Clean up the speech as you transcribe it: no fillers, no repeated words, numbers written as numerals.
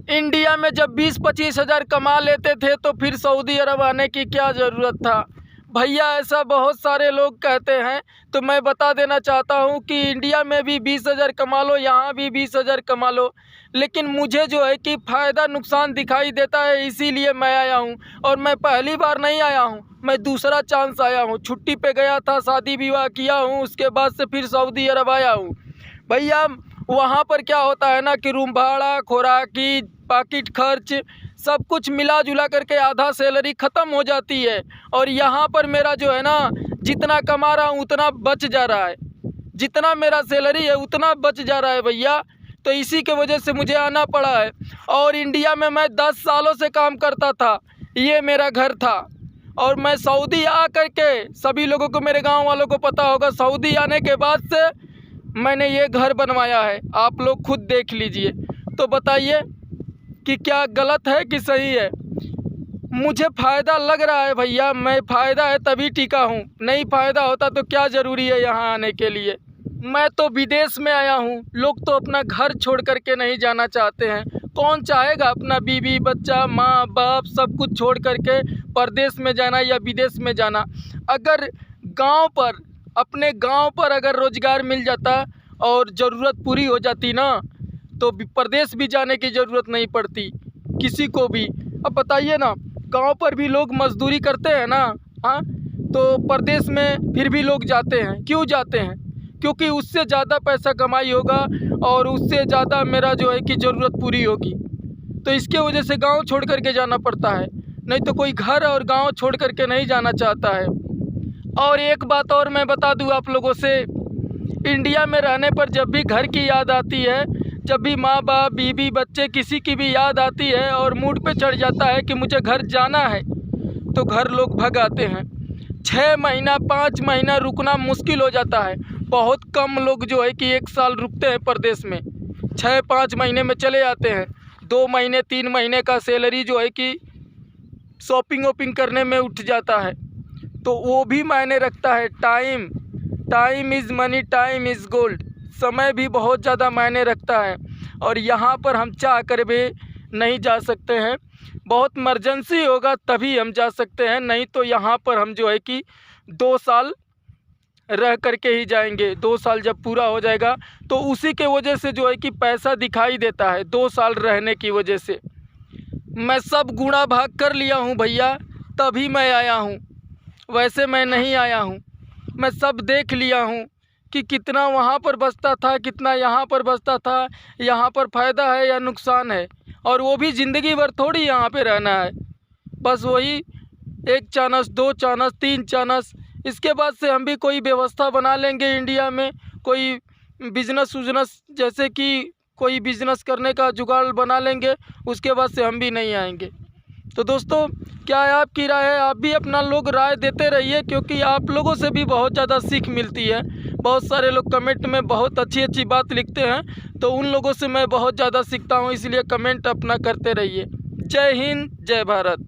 India में जब 20-25 हज़ार कमा लेते थे तो फिर सऊदी अरब आने की क्या ज़रूरत था। भैया ऐसा बहुत सारे लोग कहते हैं, तो मैं बता देना चाहता हूं कि इंडिया में भी 20,000 कमा लो, यहाँ भी 20,000 कमा लो, लेकिन मुझे जो है कि फ़ायदा नुकसान दिखाई देता है, इसीलिए मैं आया हूं। और मैं पहली बार नहीं आया हूं, मैं दूसरा चांस आया हूं। छुट्टी पे गया था, शादी विवाह किया हूं, उसके बाद से फिर सऊदी अरब आया हूं। भैया वहाँ पर क्या होता है ना कि रूम भाड़ा, खुराकी, पॉकेट खर्च सब कुछ मिला जुला करके आधा सैलरी ख़त्म हो जाती है। और यहाँ पर मेरा जो है ना, जितना कमा रहा हूँ उतना बच जा रहा है, जितना मेरा सैलरी है उतना बच जा रहा है भैया। तो इसी के वजह से मुझे आना पड़ा है। और इंडिया में मैं 10 सालों से काम करता था, ये मेरा घर था। और मैं सऊदी आ कर के, सभी लोगों को, मेरे गाँव वालों को पता होगा, सऊदी आने के बाद से मैंने ये घर बनवाया है। आप लोग खुद देख लीजिए, तो बताइए कि क्या गलत है कि सही है। मुझे फ़ायदा लग रहा है भैया, मैं फ़ायदा है तभी टिका हूँ, नहीं फ़ायदा होता तो क्या ज़रूरी है यहाँ आने के लिए। मैं तो विदेश में आया हूँ, लोग तो अपना घर छोड़ कर के नहीं जाना चाहते हैं। कौन चाहेगा अपना बीवी बच्चा माँ बाप सब कुछ छोड़ कर के परदेश में जाना या विदेश में जाना। अगर गांव पर, अपने गांव पर अगर रोज़गार मिल जाता और ज़रूरत पूरी हो जाती ना, तो प्रदेश भी जाने की ज़रूरत नहीं पड़ती किसी को भी। अब बताइए ना, गांव पर भी लोग मजदूरी करते हैं ना, हाँ, तो प्रदेश में फिर भी लोग जाते हैं। क्यों जाते हैं? क्योंकि उससे ज़्यादा पैसा कमाई होगा और उससे ज़्यादा मेरा जो है कि ज़रूरत पूरी होगी। तो इसके वजह से गांव छोड़ कर के जाना पड़ता है, नहीं तो कोई घर और गांव छोड़ कर के नहीं जाना चाहता है। और एक बात और मैं बता दूं आप लोगों से, इंडिया में रहने पर जब भी घर की याद आती है, जब भी माँ बाप बीवी बच्चे किसी की भी याद आती है और मूड पे चढ़ जाता है कि मुझे घर जाना है, तो घर लोग भग आते हैं। 6 महीना 5 महीना रुकना मुश्किल हो जाता है। बहुत कम लोग जो है कि 1 साल रुकते हैं परदेश में, 6-5 महीने में चले आते हैं। 2 महीने 3 महीने का सैलरी जो है कि शॉपिंग वॉपिंग करने में उठ जाता है, तो वो भी मायने रखता है। Time is money, time is gold. समय भी बहुत ज़्यादा मायने रखता है। और यहाँ पर हम चाह कर भी नहीं जा सकते हैं, बहुत इमरजेंसी होगा तभी हम जा सकते हैं, नहीं तो यहाँ पर हम जो है कि 2 साल रह करके ही जाएंगे। 2 साल जब पूरा हो जाएगा तो उसी के वजह से जो है कि पैसा दिखाई देता है, 2 साल रहने की वजह से। मैं सब गुणा भाग कर लिया हूँ भैया, तभी मैं आया हूँ, वैसे मैं नहीं आया हूँ। मैं सब देख लिया हूँ कि कितना वहाँ पर बचता था, कितना यहाँ पर बचता था, यहाँ पर फ़ायदा है या नुकसान है। और वो भी ज़िंदगी भर थोड़ी यहाँ पे रहना है, बस वही 1 चांस 2 चांस 3 चांस। इसके बाद से हम भी कोई व्यवस्था बना लेंगे इंडिया में, कोई बिजनेस जैसे कि कोई बिज़नेस करने का जुगाड़ बना लेंगे, उसके बाद से हम भी नहीं आएंगे। तो दोस्तों, क्या है आपकी राय है? आप भी अपना लोग राय देते रहिए, क्योंकि आप लोगों से भी बहुत ज़्यादा सीख मिलती है। बहुत सारे लोग कमेंट में बहुत अच्छी बात लिखते हैं, तो उन लोगों से मैं बहुत ज़्यादा सीखता हूँ, इसलिए कमेंट अपना करते रहिए। जय हिंद, जय भारत।